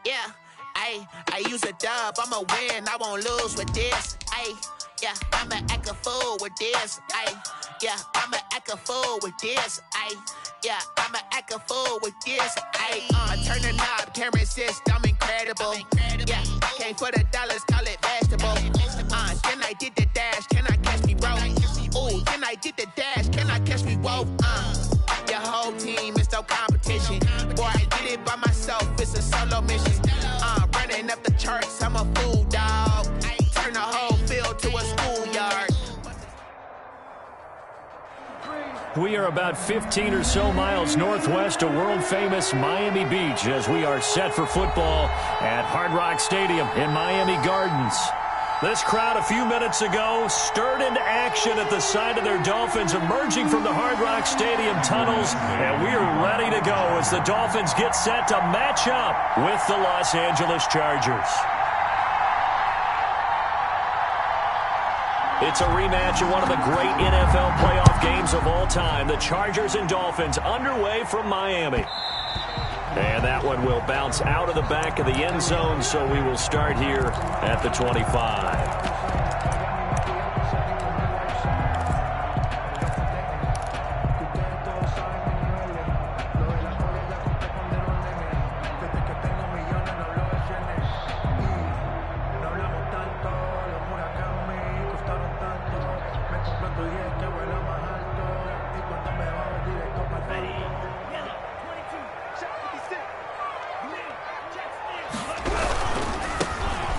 Yeah, I use a dub, I'ma win, I won't lose with this. Yeah, I'ma act a fool with this. Yeah, I'ma act a fool with this. Yeah, I'ma act a fool with this. Turn the knob, can't resist, I'm incredible. Yeah, came for the dollars, call it vegetable. Then I did the dash, can I catch me, bro? Ooh, then I did the dash, can I catch me, whoa? Your whole team is no competition. Boy, I did it by myself, it's a solo mission. Running up the charts, I'm a fool, dog. Turn the whole field to a schoolyard. We are about 15 or so miles northwest of world-famous Miami Beach as we are set for football at Hard Rock Stadium in Miami Gardens. This crowd a few minutes ago stirred into action at the side of their Dolphins emerging from the Hard Rock Stadium tunnels, and we are ready to go as the Dolphins get set to match up with the Los Angeles Chargers. It's a rematch of one of the great NFL playoff games of all time. The Chargers and Dolphins underway from Miami. And that one will bounce out of the back of the end zone, so we will start here at the 25.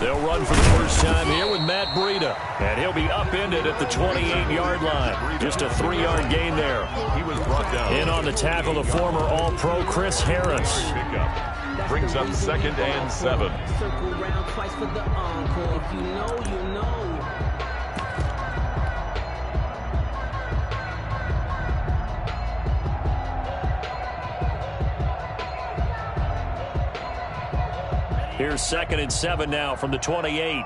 They'll run for the first time here with Matt Breida, and he'll be upended at the 28-yard line. Just a 3-yard gain there. He was brought down. In on the tackle, the former All-Pro Chris Harris. Brings up 2nd and 7. Circle round twice for the encore. If you know, you know. Here's 2nd and 7 now from the 28.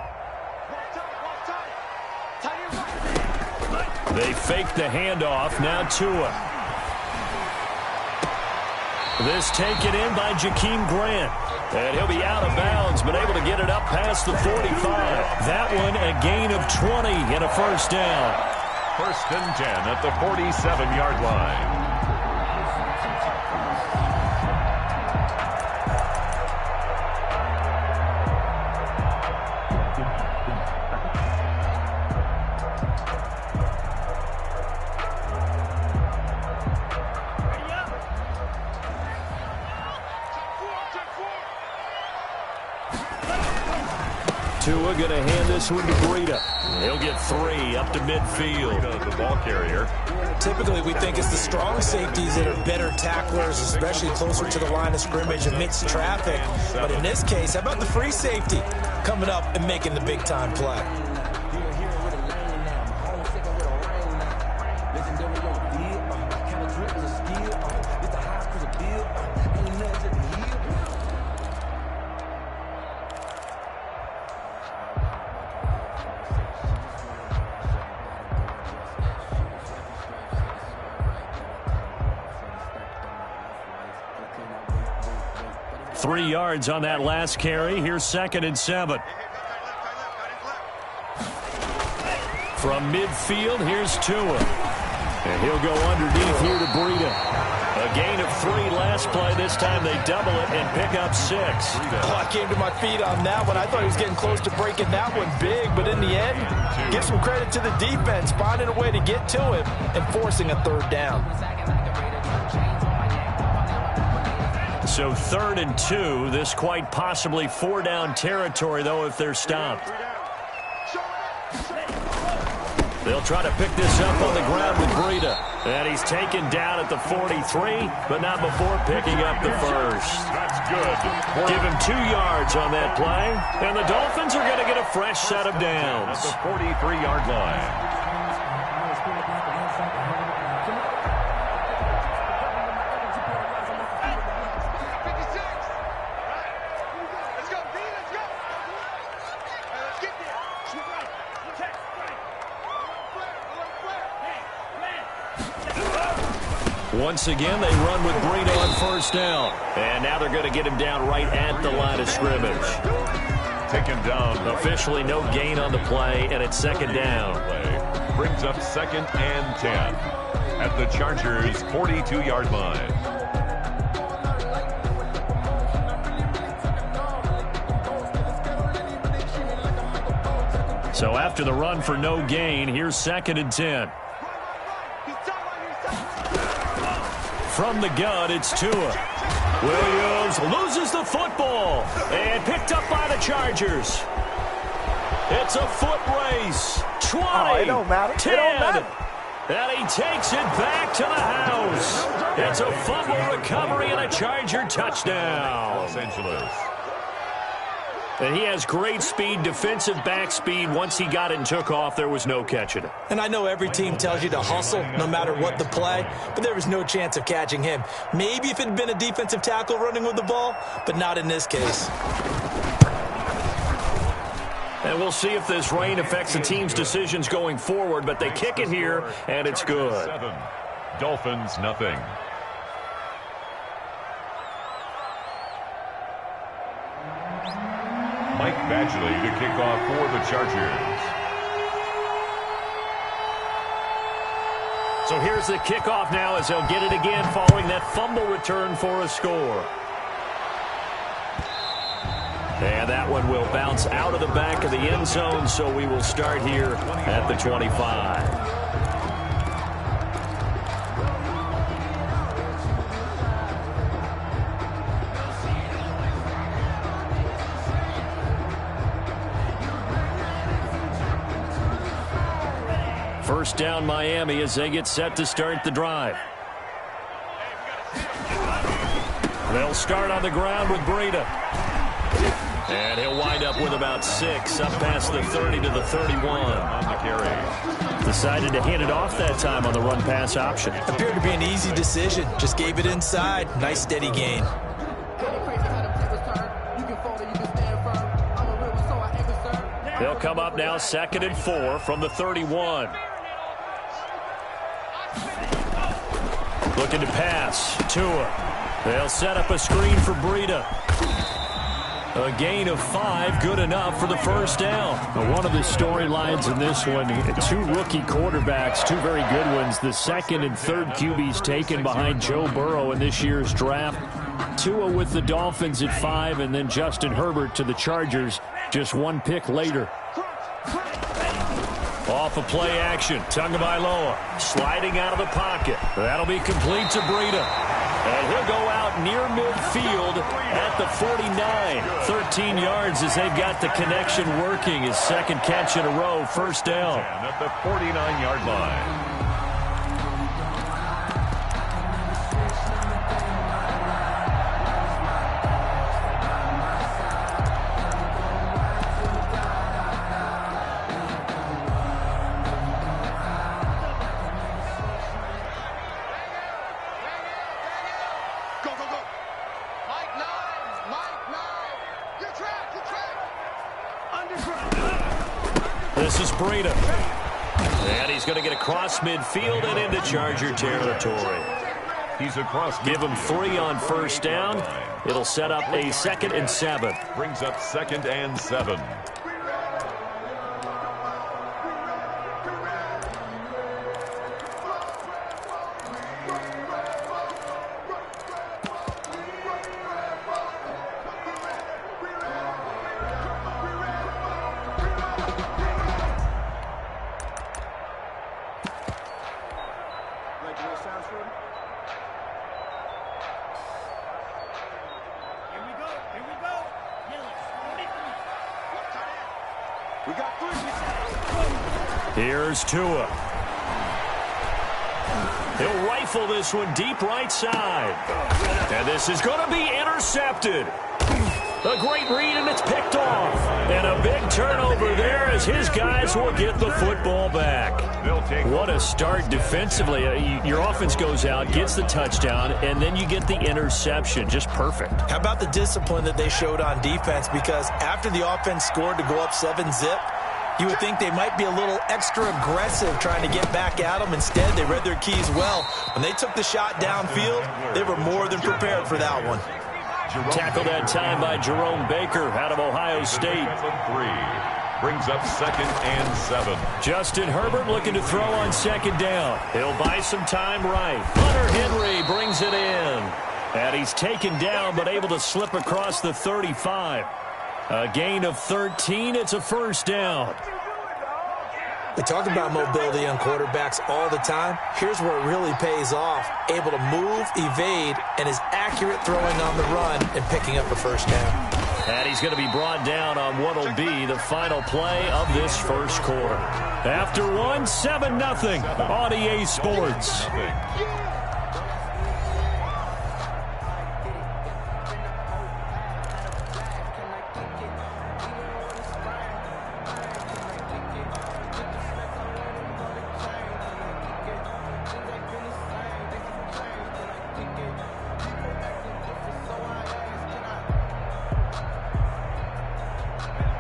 They fake the handoff. Now Tua. This taken in by Jakeem Grant. And he'll be out of bounds, but able to get it up past the 45. That one a gain of 20 and a first down. 1st and 10 at the 47-yard line. Tua going to hand this one to Breida. He'll get 3 up to midfield. The ball carrier. Typically, we think it's the strong safeties that are better tacklers, especially closer to the line of scrimmage amidst traffic. But in this case, how about the free safety coming up and making the big-time play? Three yards on that last carry. Here's 2nd and 7. From midfield, here's Tua. And he'll go underneath here to Breida. A gain of 3 last play. This time they double it and pick up 6. Oh, I came to my feet on that one. I thought he was getting close to breaking that one big, but in the end, give some credit to the defense, finding a way to get to him and forcing a 3rd down. So 3rd and 2. This quite possibly 4-down territory, though, if they're stopped. They'll try to pick this up on the ground with Breida. And he's taken down at the 43, but not before picking up the first. That's good. Give him 2 yards on that play. And the Dolphins are going to get a fresh set of downs. At the 43-yard line. Once again, they run with Breida on first down. And now they're going to get him down right at the line of scrimmage. Taken down. Officially no gain on the play, and it's second down. Brings up 2nd and 10 at the Chargers' 42-yard line. So after the run for no gain, here's 2nd and 10. From the gun, it's Tua. Williams loses the football and picked up by the Chargers. It's a foot race. 20, it don't matter. 10, it don't matter. And he takes it back to the house. It's a fumble recovery and a Charger touchdown. Los Angeles. And he has great speed, defensive back speed. Once he got it and took off, there was no catching it. And I know every team tells you to hustle no matter what the play, but there was no chance of catching him. Maybe if it had been a defensive tackle running with the ball, but not in this case. And we'll see if this rain affects the team's decisions going forward, but they kick it here, and it's good. 7, Dolphins nothing. Mike Badgley to kick off for the Chargers. So here's the kickoff now as they'll get it again following that fumble return for a score. And that one will bounce out of the back of the end zone, so we will start here at the 25. First down Miami as they get set to start the drive. They'll start on the ground with Breida. And he'll wind up with about 6, up past the 30 to the 31. On the carry. Decided to hand it off that time on the run-pass option. Appeared to be an easy decision. Just gave it inside. Nice steady gain. They'll come up now 2nd and 4 from the 31. Looking to pass. Tua. They'll set up a screen for Breida. A gain of 5, good enough for the first down. Now, one of the storylines in this one, 2 rookie quarterbacks, 2 very good ones. The 2nd and 3rd QBs taken behind Joe Burrow in this year's draft. Tua with the Dolphins at 5, and then Justin Herbert to the Chargers just 1 pick later. Off of play action, Tagovailoa sliding out of the pocket. That'll be complete to Breida. And he'll go out near midfield at the 49. 13 yards as they've got the connection working. His 2nd catch in a row, first down. At the 49-yard line. This is Breida. And he's going to get across midfield and into Charger territory. He's across. Give him 3 on first down. It'll set up a 2nd and 7. Brings up 2nd and 7. Here's Tua. He'll rifle this one deep right side. And this is going to be intercepted. A great read, and it's picked off. And a big turnover there as his guys will get the football back. What a start defensively. Your offense goes out, gets the touchdown, and then you get the interception. Just perfect. How about the discipline that they showed on defense? Because after the offense scored to go up 7-zip, You would think they might be a little extra aggressive trying to get back at them. Instead, they read their keys well. When they took the shot downfield, they were more than prepared for that one. Tackled that time by Jerome Baker out of Ohio State. Brings up 2nd and 7. Justin Herbert looking to throw on 2nd down. He'll buy some time right. Hunter Henry brings it in. And he's taken down but able to slip across the 35. A gain of 13. It's a 1st down. We talk about mobility on quarterbacks all the time. Here's where it really pays off. Able to move, evade, and is accurate throwing on the run and picking up a 1st down. And he's going to be brought down on what will be the final play of this 1st quarter. After one, 7-0 on EA Sports.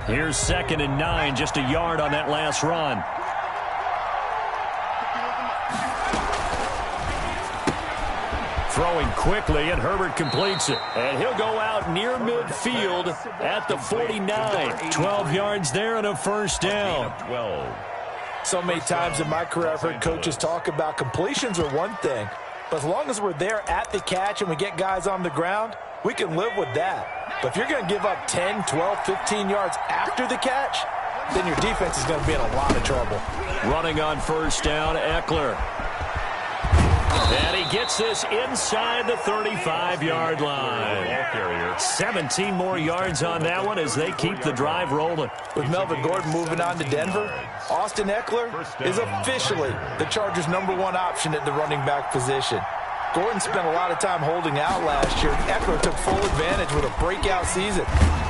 Here's 2nd and 9, just a yard on that last run. Throwing quickly, and Herbert completes it. And he'll go out near midfield at the 49. 12 yards there and a 1st down. 12. So many times in my career, I've heard coaches talk about completions are one thing. But as long as we're there at the catch and we get guys on the ground, we can live with that. But if you're going to give up 10, 12, 15 yards after the catch, then your defense is going to be in a lot of trouble. Running on 1st down, Eckler. And he gets this inside the 35-yard line. 17 more yards on that one as they keep the drive rolling. With Melvin Gordon moving on to Denver, Austin Eckler is officially the Chargers' #1 option at the running back position. Gordon spent a lot of time holding out last year. Eckler took full advantage with a breakout season.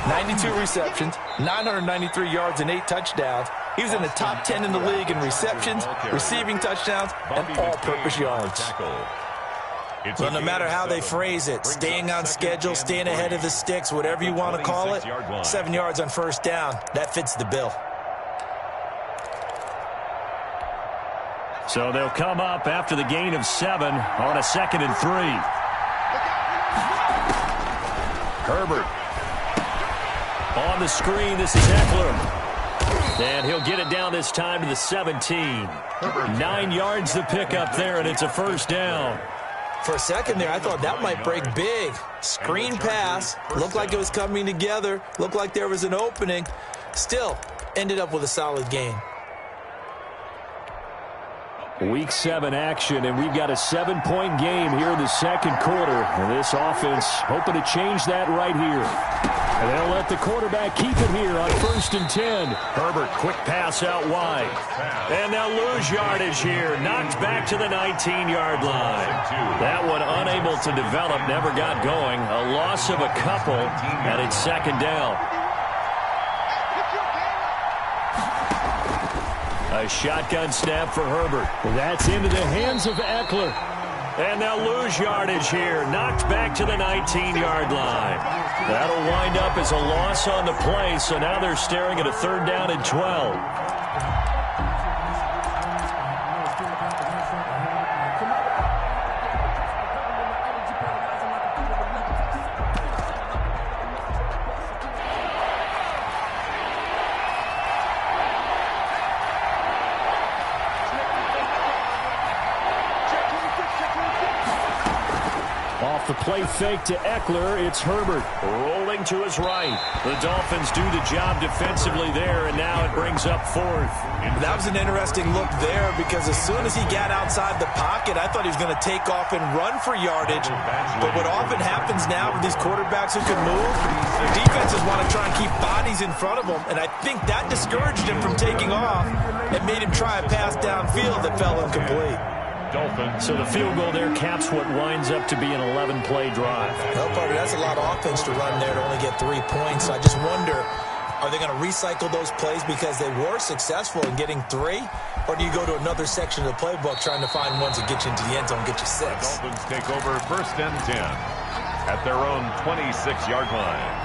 92 receptions, 993 yards, and 8 touchdowns. He was in the top 10 in the league in receptions, receiving touchdowns, and all-purpose yards. Well, no matter how they phrase it, staying on schedule, staying ahead of the sticks, whatever you want to call it, 7 yards on 1st down, that fits the bill. So they'll come up after the gain of 7 on a 2nd and 3. Herbert. On the screen, this is Eckler. And he'll get it down this time to the 17. 9 yards to pick up there, and it's a 1st down. For a second there, I thought that might break big. Screen pass. Looked like it was coming together. Looked like there was an opening. Still, ended up with a solid gain. Week 7 action, and we've got a 7-point game here in the 2nd quarter. And this offense hoping to change that right here. And they'll let the quarterback keep it here on 1st and 10. Herbert, quick pass out wide. And they'll lose yardage here. Knocked back to the 19-yard line. That one unable to develop, never got going. A loss of a couple, and it's 2nd down. A shotgun snap for Herbert. That's into the hands of Eckler. And they'll lose yardage here. Knocked back to the 19-yard line. That'll wind up as a loss on the play, so now they're staring at a 3rd down and 12. The play fake to Eckler. It's Herbert rolling to his right. The Dolphins do the job defensively there, and now it brings up 4th. That was an interesting look there because as soon as he got outside the pocket, I thought he was going to take off and run for yardage. But what often happens now with these quarterbacks who can move, defenses want to try and keep bodies in front of them, and I think that discouraged him from taking off and made him try a pass downfield that fell incomplete. So the field goal there caps what winds up to be an 11-play drive. Well, Parker, that's a lot of offense to run there to only get 3 points. So I just wonder, are they going to recycle those plays because they were successful in getting 3? Or do you go to another section of the playbook trying to find ones that get you into the end zone and get you 6? Dolphins take over 1st and 10 at their own 26-yard line.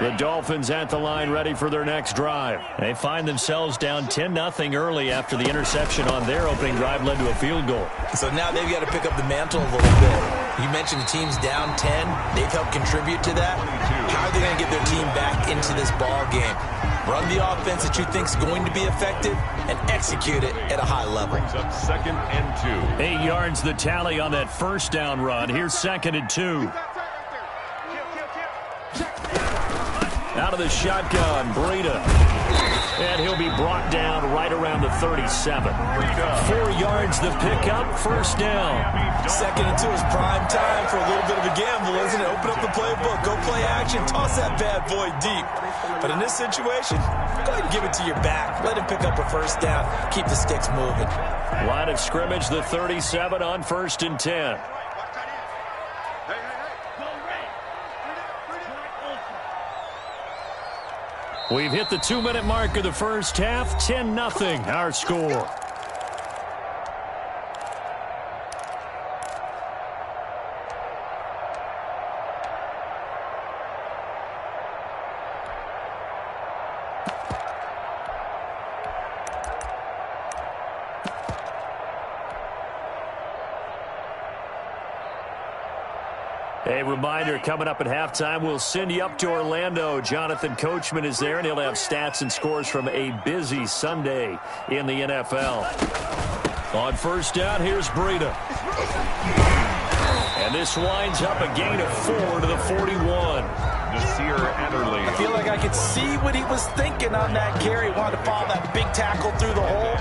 The Dolphins at the line ready for their next drive. They find themselves down 10-0 early after the interception on their opening drive led to a field goal. So now they've got to pick up the mantle a little bit. You mentioned the team's down 10. They've helped contribute to that. How are they going to get their team back into this ball game? Run the offense that you think is going to be effective and execute it at a high level. Brings up 2nd and 2. 8 yards the tally on that first down run. Here's 2nd and 2. Out of the shotgun, Breida. And he'll be brought down right around the 37. 4 yards the pickup, first down. 2nd and 2 is prime time for a little bit of a gamble, isn't it? Open up the playbook, go play action, toss that bad boy deep. But in this situation, go ahead and give it to your back. Let him pick up a first down. Keep the sticks moving. Line of scrimmage, the 37 on 1st and 10. We've hit the 2-minute mark of the first half. 10-0 our score. A reminder, coming up at halftime, we'll send you up to Orlando. Jonathan Coachman is there, and he'll have stats and scores from a busy Sunday in the NFL. On first down, here's Breida. And this winds up a gain of 4 to the 41. I feel like I could see what he was thinking on that carry. Wanted to follow that big tackle through the hole.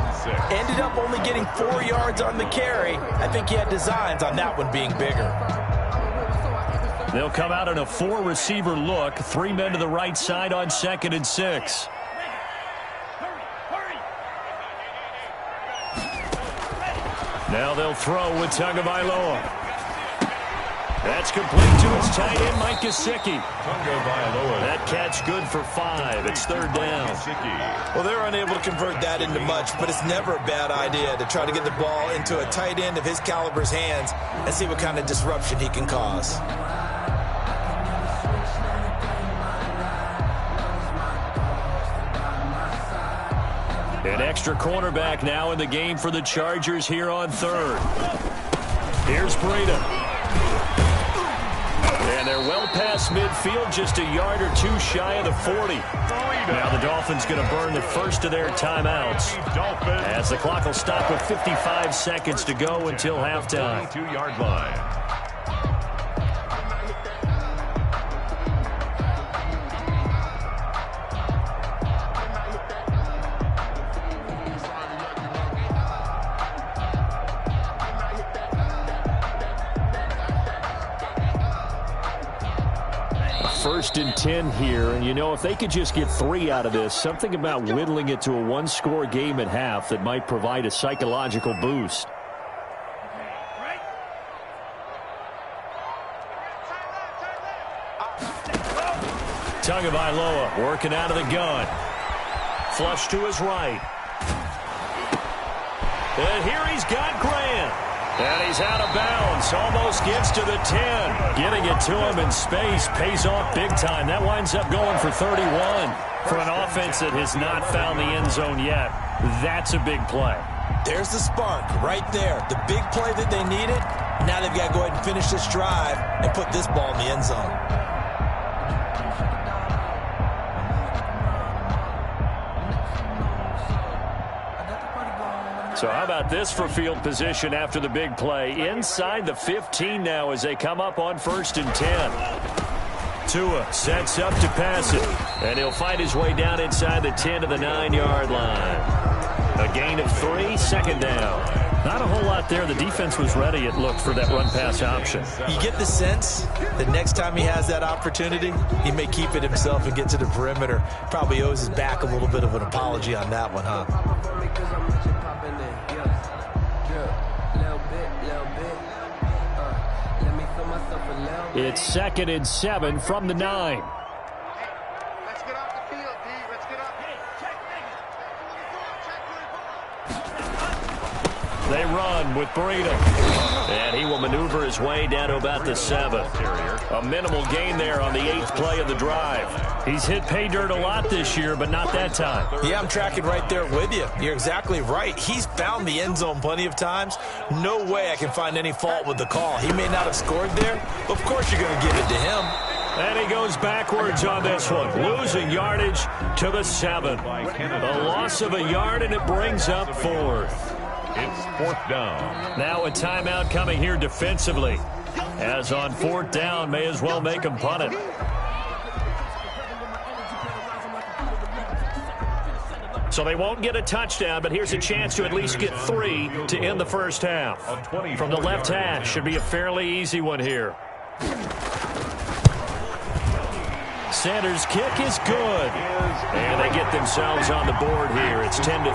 Ended up only getting 4 yards on the carry. I think he had designs on that one being bigger. They'll come out in a 4-receiver look. 3 men to the right side on 2nd and 6. Now they'll throw with Tagovailoa. That's complete to his tight end, Mike Gesicki. That catch good for 5. It's 3rd down. Well, they're unable to convert that into much, but it's never a bad idea to try to get the ball into a tight end of his caliber's hands and see what kind of disruption he can cause. An extra cornerback now in the game for the Chargers here on 3rd. Here's Breida. And they're well past midfield, just a yard or 2 shy of the 40. Now the Dolphins going to burn the first of their timeouts, as the clock will stop with 55 seconds to go until halftime. 2-yard line. First and 10 here, and you know, if they could just get 3 out of this, something about whittling it to a 1-score game at half that might provide a psychological boost. Tagovailoa working out of the gun. Flush to his right. And here he's got Grant. And he's out of bounds. Almost gets to the 10. Getting it to him in space pays off big time. That winds up going for 31. For an offense that has not found the end zone yet, that's a big play. There's the spark right there. The big play that they needed. Now they've got to go ahead and finish this drive and put this ball in the end zone. So how about this for field position after the big play? Inside the 15 now as they come up on 1st and 10. Tua sets up to pass it, and he'll fight his way down inside the 10 to the 9-yard line. A gain of 3, 2nd down. Not a whole lot there. The defense was ready, it looked, for that run-pass option. You get the sense that next time he has that opportunity, he may keep it himself and get to the perimeter. Probably owes his back a little bit of an apology on that one, huh? It's 2nd and 7 from the 9. Let's get off the field, D. Let's get off. They run with Breida. And he will maneuver his way down to about the 7th. A minimal gain there on the 8th play of the drive. He's hit pay dirt a lot this year, but not that time. Yeah, I'm tracking right there with you. You're exactly right. He's found the end zone plenty of times. No way I can find any fault with the call. He may not have scored there. Of course you're going to give it to him. And he goes backwards on this one, losing yardage to the 7. The loss of a yard, and it brings up 4th. It's 4th down. Now a timeout coming here defensively. As on 4th down, may as well make him punt it. So they won't get a touchdown, but here's a chance to at least get 3 to end the first half. From the left hash, should be a fairly easy one here. Sanders' kick is good. And they get themselves on the board here. It's 10-3.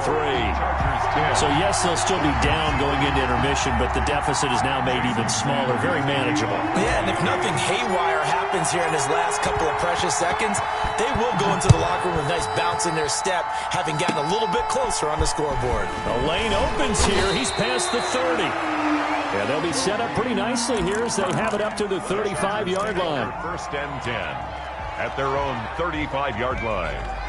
So, yes, they'll still be down going into intermission, but the deficit is now made even smaller, very manageable. Yeah, and if nothing haywire happens here in his last couple of precious seconds, they will go into the locker room with a nice bounce in their step, having gotten a little bit closer on the scoreboard. The lane opens here. He's past the 30. Yeah, they'll be set up pretty nicely here as they have it up to the 35-yard line. 1st and 10. At their own 35-yard line.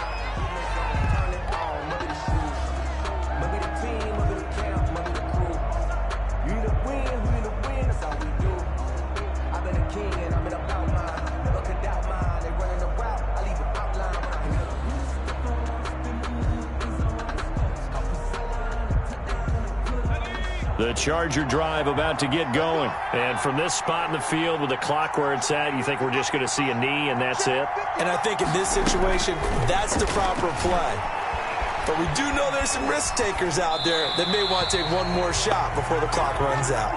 The Charger drive about to get going. And from this spot in the field with the clock where it's at, you think we're just going to see a knee and that's it? And I think in this situation, that's the proper play. But we do know there's some risk takers out there that may want to take one more shot before the clock runs out.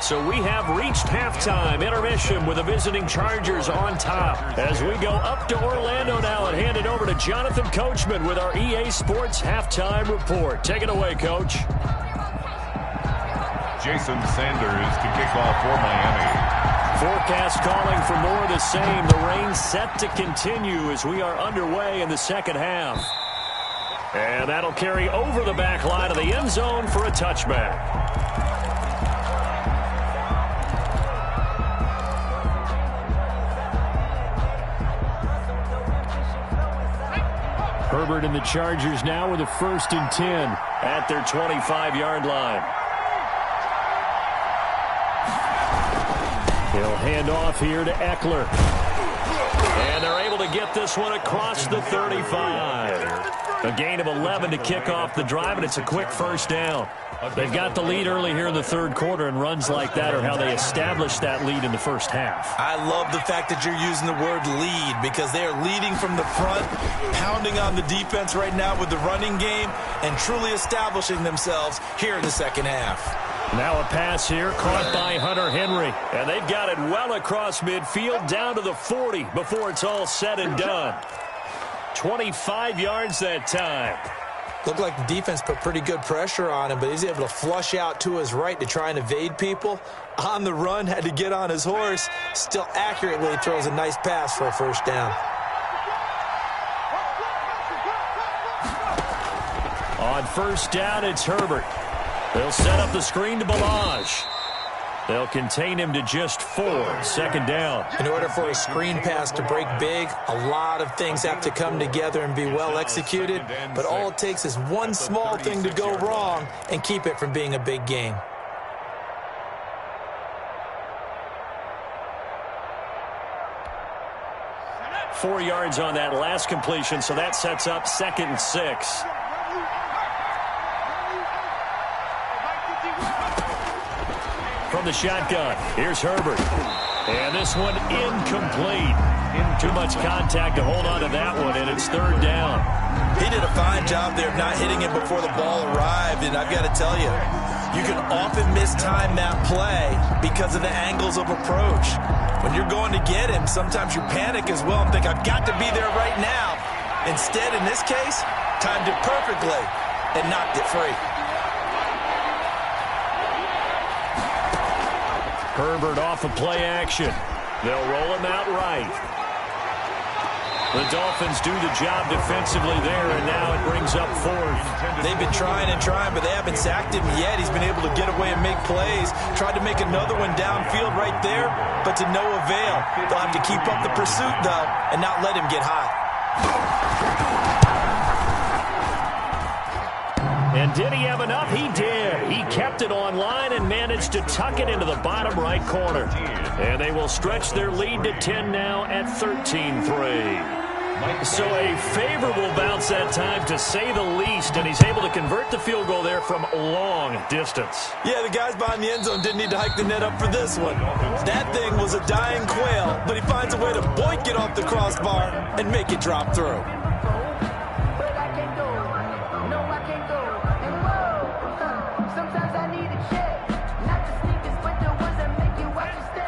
So we have reached halftime intermission with the visiting Chargers on top. As we go up to Orlando now and hand it over to Jonathan Coachman with our EA Sports Halftime Report. Take it away, Coach. Jason Sanders to kick off for Miami. Forecast calling for more of the same. The rain set to continue as we are underway in the second half. And that'll carry over the back line of the end zone for a touchback. Herbert and the Chargers now with a 1st and 10 at their 25-yard line. He'll hand off here to Eckler. And they're able to get this one across the 35. A gain of 11 to kick off the drive, and it's a quick 1st down. They've got the lead early here in the 3rd quarter, and runs like that are how they established that lead in the first half. I love the fact that you're using the word lead because they are leading from the front, pounding on the defense right now with the running game, and truly establishing themselves here in the second half. Now a pass here, caught by Hunter Henry. And they've got it well across midfield, down to the 40 before it's all said and done. 25 yards that time. Looked like the defense put pretty good pressure on him, but he's able to flush out to his right to try and evade people. On the run, had to get on his horse. Still accurately throws a nice pass for a 1st down. On 1st down, it's Herbert. They'll set up the screen to Balaj. They'll contain him to just 4. 2nd down. In order for a screen pass to break big, a lot of things have to come together and be well executed. But all it takes is one small thing to go wrong and keep it from being a big game. Four yards on that last completion, so that sets up 2nd and 6. From the shotgun, here's Herbert. And this one incomplete. Too much contact to hold on to that one, and it's 3rd down. He did a fine job there of not hitting it before the ball arrived, and I've got to tell you, you can often mistime that play because of the angles of approach. When you're going to get him, sometimes you panic as well and think, I've got to be there right now. Instead, in this case, timed it perfectly and knocked it free. Herbert off of play action. They'll roll him out right. The Dolphins do the job defensively there, and now it brings up fourth. They've been trying and trying, but they haven't sacked him yet. He's been able to get away and make plays. Tried to make another one downfield right there, but to no avail. They'll have to keep up the pursuit, though, and not let him get hot. And did he have enough? He did. He kept it on line and managed to tuck it into the bottom right corner. And they will stretch their lead to 10 now at 13-3. So a favorable bounce that time, to say the least, and he's able to convert the field goal there from long distance. Yeah, the guys behind the end zone didn't need to hike the net up for this one. That thing was a dying quail, but he finds a way to boink it off the crossbar and make it drop through.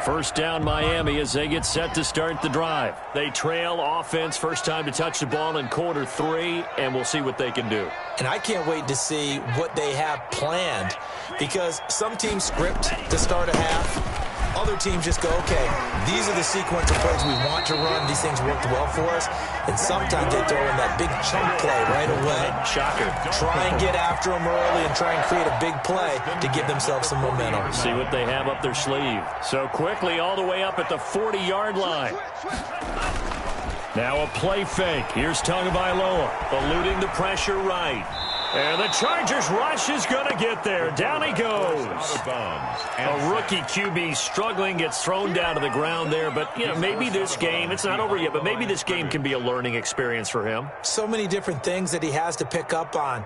First down Miami as they get set to start the drive. They trail offense, first time to touch the ball in quarter 3, and we'll see what they can do. And I can't wait to see what they have planned, because some teams script to start a half. Other teams just go, okay, these are the sequence of plays we want to run. These things worked well for us. And sometimes they throw in that big chunk play right away. Shocker. Try and get after them early and try and create a big play to give themselves some momentum. See what they have up their sleeve. So quickly all the way up at the 40-yard line. Now a play fake. Here's Tagovailoa eluding the pressure right. And the Chargers rush is going to get there. Down he goes. A rookie QB struggling, gets thrown down to the ground there. But, you know, maybe this game, it's not over yet, but maybe this game can be a learning experience for him. So many different things that he has to pick up on.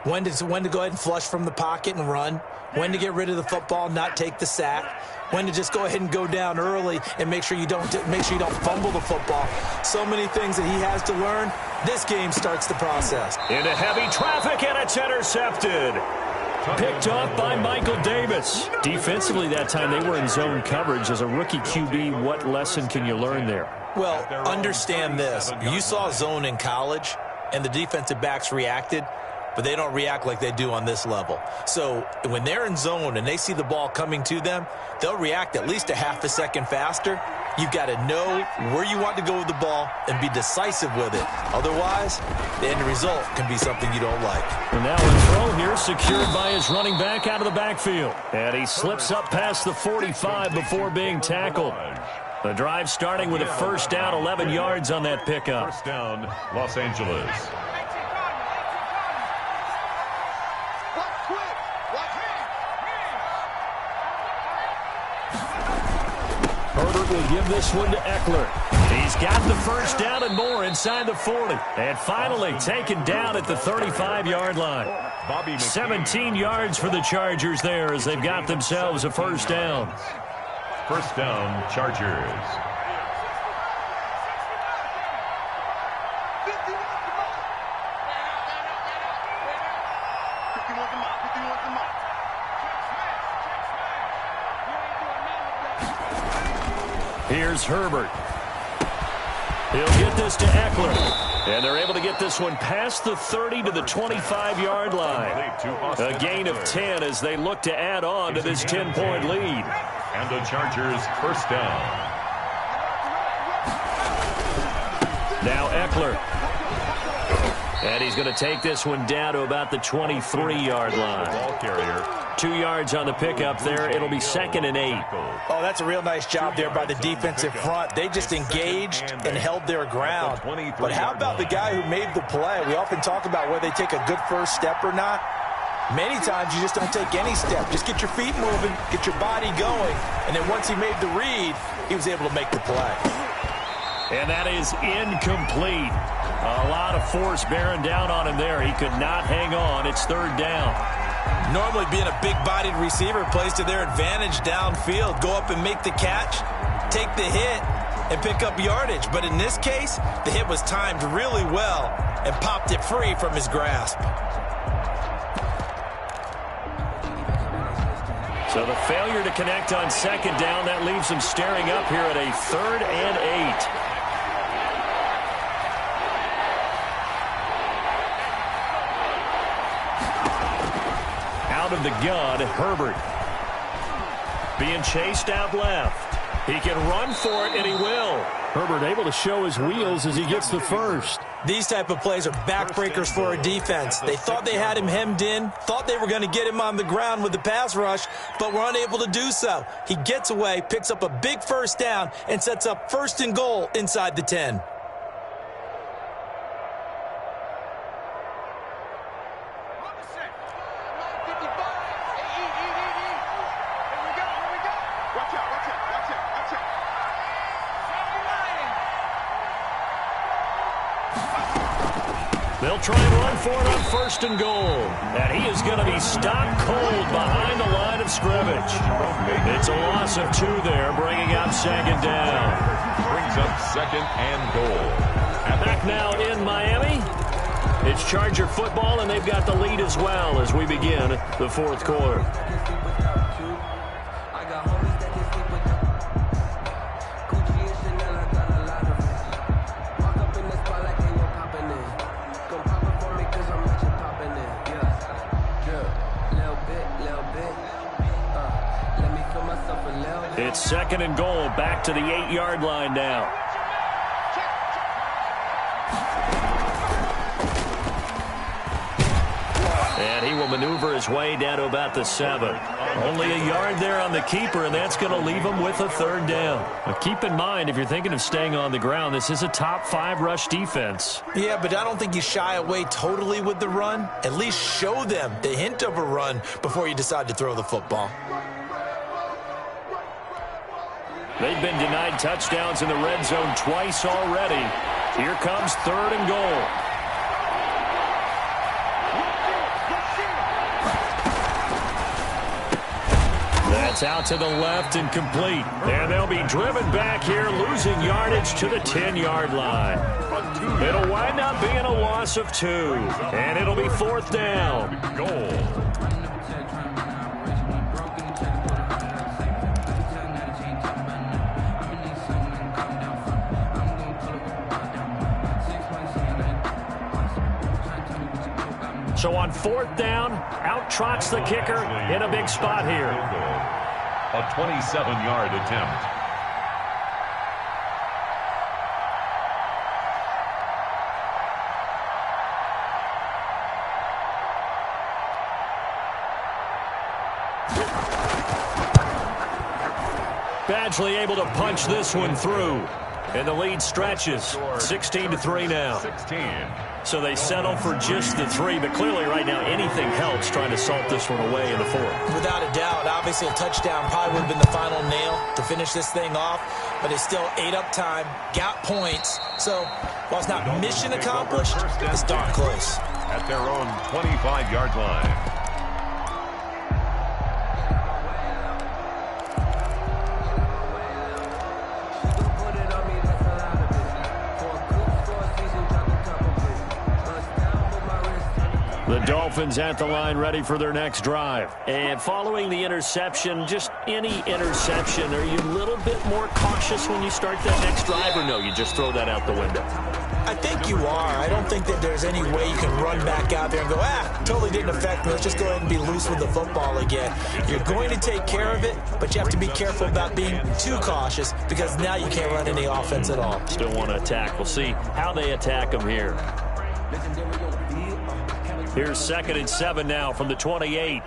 When to go ahead and flush from the pocket and run. When to get rid of the football, not take the sack. When to just go ahead and go down early and make sure you don't fumble the football. So many things that he has to learn. This game starts the process. Into heavy traffic, and it's intercepted. Picked off by Michael Davis. Defensively that time, they were in zone coverage. As a rookie QB, what lesson can you learn there? Well, understand this. You saw zone in college, and the defensive backs reacted, but they don't react like they do on this level. So when they're in zone and they see the ball coming to them, they'll react at least a half a second faster. You've got to know where you want to go with the ball and be decisive with it. Otherwise, the end result can be something you don't like. And now a throw here secured by his running back out of the backfield. And he slips up past the 45 before being tackled. The drive starting with a first down, 11 yards on that pickup. First down, Los Angeles. Herbert will give this one to Eckler. He's got the first down and more inside the 40. And finally taken down at the 35-yard line. 17 yards for the Chargers there as they've got themselves a first down. First down, Chargers. Here's Herbert. He'll get this to Eckler. And they're able to get this one past the 30 to the 25-yard line. A gain of 10 as they look to add on to this 10-point lead. And the Chargers first down. Now Eckler. And he's going to take this one down to about the 23-yard line. Ball carrier. 2 yards on the pickup there. It'll be 2nd and 8. Oh, that's a real nice job there by the defensive front. They just engaged and held their ground. But how about the guy who made the play? We often talk about whether they take a good first step or not. Many times you just don't take any step. Just get your feet moving, get your body going, and then once he made the read, he was able to make the play. And that is incomplete. A lot of force bearing down on him there. He could not hang on. It's 3rd down. Normally being a big-bodied receiver plays to their advantage downfield. Go up and make the catch, take the hit, and pick up yardage. But in this case, the hit was timed really well and popped it free from his grasp. So the failure to connect on 2nd down, that leaves him staring up here at a 3rd and 8. Out of the gun, Herbert. Being chased out left. He can run for it, and he will. Herbert able to show his wheels as he gets the first. These type of plays are backbreakers for a defense. They thought they had him hemmed in, thought they were going to get him on the ground with the pass rush, but were unable to do so. He gets away, picks up a big first down, and sets up 1st and goal inside the 10. They'll try and run for it on 1st and goal. And he is going to be stopped cold behind the line of scrimmage. It's a loss of 2 there, bringing up 2nd down. Brings up 2nd and goal. Back now in Miami. It's Charger football, and they've got the lead as well as we begin the 4th quarter. It's 2nd and goal, back to the 8-yard line now. And he will maneuver his way down to about the 7. Only a yard there on the keeper, and that's going to leave him with a 3rd down. Now keep in mind, if you're thinking of staying on the ground, this is a top 5 rush defense. Yeah, but I don't think you shy away totally with the run. At least show them the hint of a run before you decide to throw the football. They've been denied touchdowns in the red zone twice already. Here comes 3rd and goal. That's out to the left and complete. And they'll be driven back here, losing yardage to the 10-yard line. It'll wind up being a loss of 2. And it'll be 4th down. Goal. So on 4th down, out trots the kicker in a big spot here. A 27-yard attempt. Badgley able to punch this one through. And the lead stretches. 16-3 now. 16. So they settle for just the 3, but clearly right now anything helps trying to salt this one away in the 4th. Without a doubt, obviously a touchdown probably would have been the final nail to finish this thing off, but it's still ate up time, got points. So while it's not mission accomplished, it's darn close. At their own 25-yard line. The Dolphins at the line ready for their next drive. And following the interception, just any interception, are you a little bit more cautious when you start that next drive, or no, you just throw that out the window? I think you are. I don't think that there's any way you can run back out there and go, totally didn't affect me. Let's just go ahead and be loose with the football again. You're going to take care of it, but you have to be careful about being too cautious because now you can't run any offense at all. Still want to attack. We'll see how they attack them here. Here's 2nd and 7 now from the 28.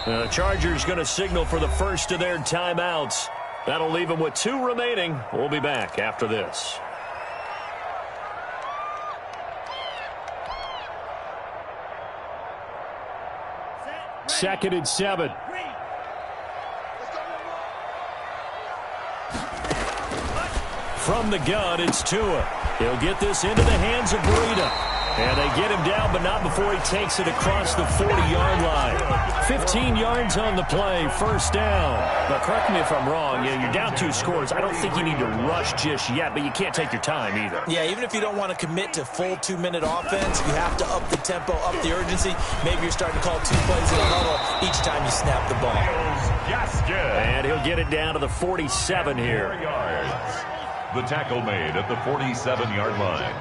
The Chargers going to signal for the first of their timeouts. That'll leave them with 2 remaining. We'll be back after this. Second and 7. From the gun, it's Tua. He'll get this into the hands of Breida. And they get him down, but not before he takes it across the 40-yard line. 15 yards on the play, first down. But correct me if I'm wrong, you're down 2 scores. I don't think you need to rush just yet, but you can't take your time either. Yeah, even if you don't want to commit to full 2-minute offense, you have to up the tempo, up the urgency. Maybe you're starting to call 2 plays in a huddle each time you snap the ball. Yes, good. And he'll get it down to the 47 here. The tackle made at the 47-yard line.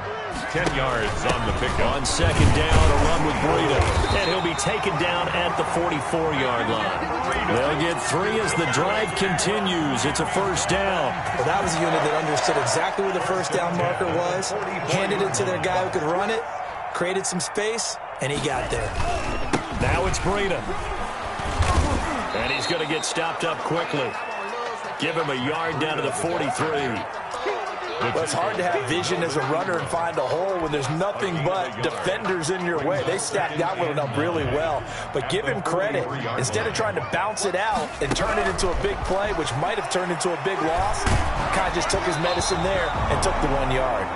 10 yards on the pickup. On second down, a run with Breida. And he'll be taken down at the 44-yard line. They'll get 3 as the drive continues. It's a first down. Well, that was a unit that understood exactly where the first down marker was, handed it to their guy who could run it, created some space, and he got there. Now it's Breida. And he's going to get stopped up quickly. Give him a yard down to the 43. Well, it's hard to have vision as a runner and find a hole when there's nothing but defenders in your way. They stacked that one up really well. But give him credit. Instead of trying to bounce it out and turn it into a big play, which might have turned into a big loss, kind of just took his medicine there and took the 1 yard.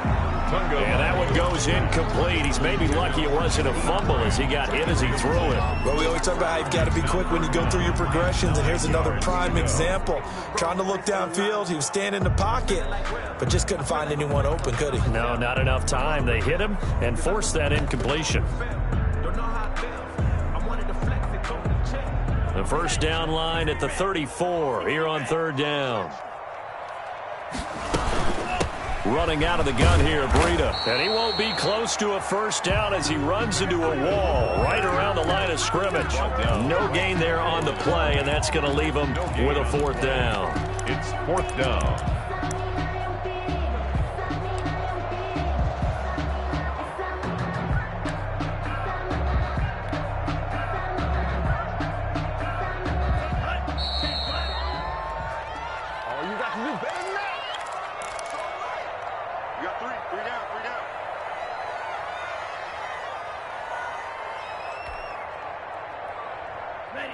And that one goes incomplete. He's maybe lucky it wasn't a fumble as he got hit as he threw it. Well, we always talk about how you've got to be quick when you go through your progressions, and here's another prime example. Trying to look downfield, he was standing in the pocket, but just couldn't find anyone open, could he? No, not enough time. They hit him and forced that incompletion. The first down line at the 34 here on third down. Running out of the gun here, Breida. And he won't be close to a first down as he runs into a wall right around the line of scrimmage. No gain there on the play, and that's going to leave him with a fourth down. It's fourth down.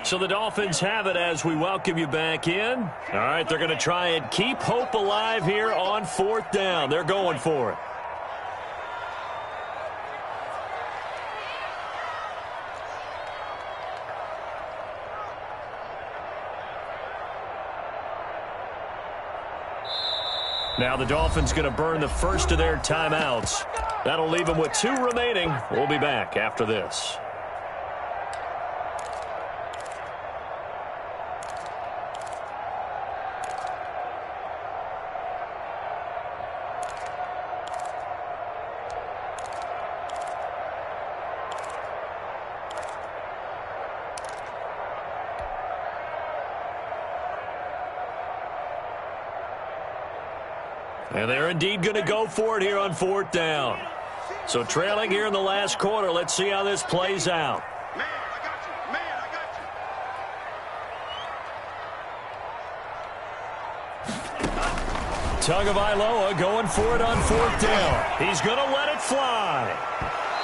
So the Dolphins have it as we welcome you back in. All right, they're going to try and keep hope alive here on fourth down. They're going for it. Now the Dolphins going to burn the first of their timeouts. That'll leave them with 2 remaining. We'll be back after this. And they're indeed going to go for it here on fourth down. So trailing here in the last quarter, let's see how this plays out. Man, I got you. Man, I got you. Tagovailoa going for it on fourth down. He's going to let it fly.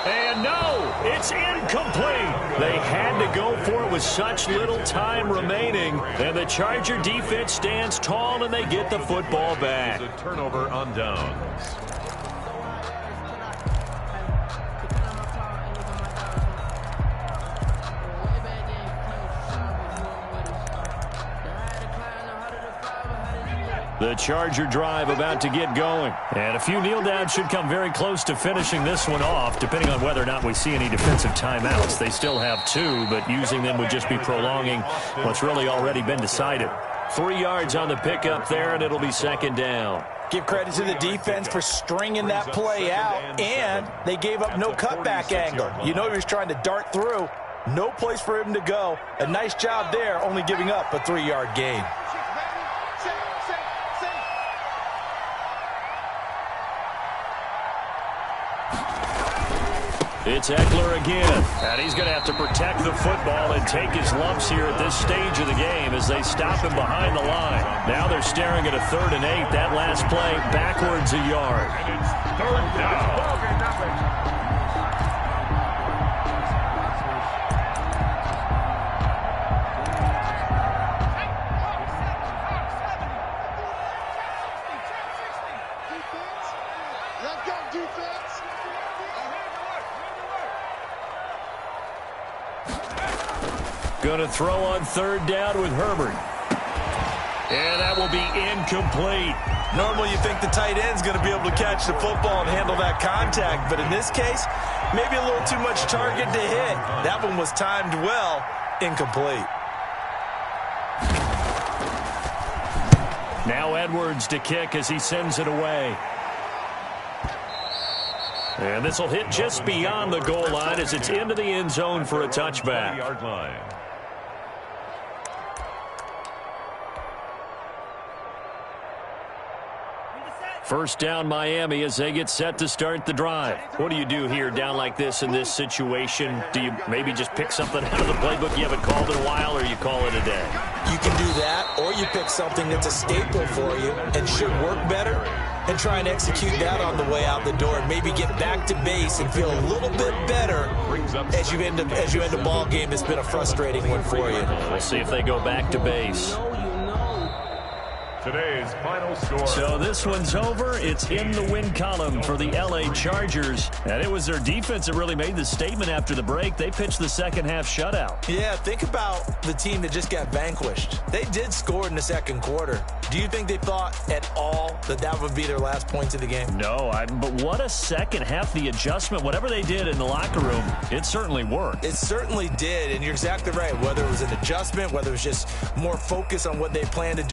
And no, it's incomplete. They had to go for it with such little time remaining. And the Charger defense stands tall and they get the football back. It's a turnover on downs. The Charger drive about to get going. And a few kneel downs should come very close to finishing this one off, depending on whether or not we see any defensive timeouts. They still have 2, but using them would just be prolonging what's really already been decided. 3 yards on the pickup there, and it'll be second down. Give credit to the defense for stringing that play out, and they gave up no cutback angle. You know he was trying to dart through. No place for him to go. A nice job there, only giving up a 3-yard gain. It's Eckler again, and he's going to have to protect the football and take his lumps here at this stage of the game as they stop him behind the line. Now they're staring at a 3rd and 8. That last play backwards a yard. And it's third down. Going to throw on 3rd down with Herbert. And that will be incomplete. Normally you think the tight end's going to be able to catch the football and handle that contact, but in this case, maybe a little too much target to hit. That one was timed well, incomplete. Now Edwards to kick as he sends it away. And this will hit just beyond the goal line as it's into the end zone for a touchback. 20-yard line. First down, Miami, as they get set to start the drive. What do you do here down like this in this situation? Do you maybe just pick something out of the playbook you haven't called in a while, or you call it a day? You can do that, or you pick something that's a staple for you and should work better and try and execute that on the way out the door and maybe get back to base and feel a little bit better as you end a ball game that's been a frustrating one for you. We'll see if they go back to base. Today's final score. So this one's over. It's in the win column for the L.A. Chargers. And it was their defense that really made the statement after the break. They pitched the second half shutout. Yeah, think about the team that just got vanquished. They did score in the second quarter. Do you think they thought at all that that would be their last points of the game? No, but what a second half. The adjustment, whatever they did in the locker room, it certainly worked. It certainly did, and you're exactly right. Whether it was an adjustment, whether it was just more focus on what they planned to do.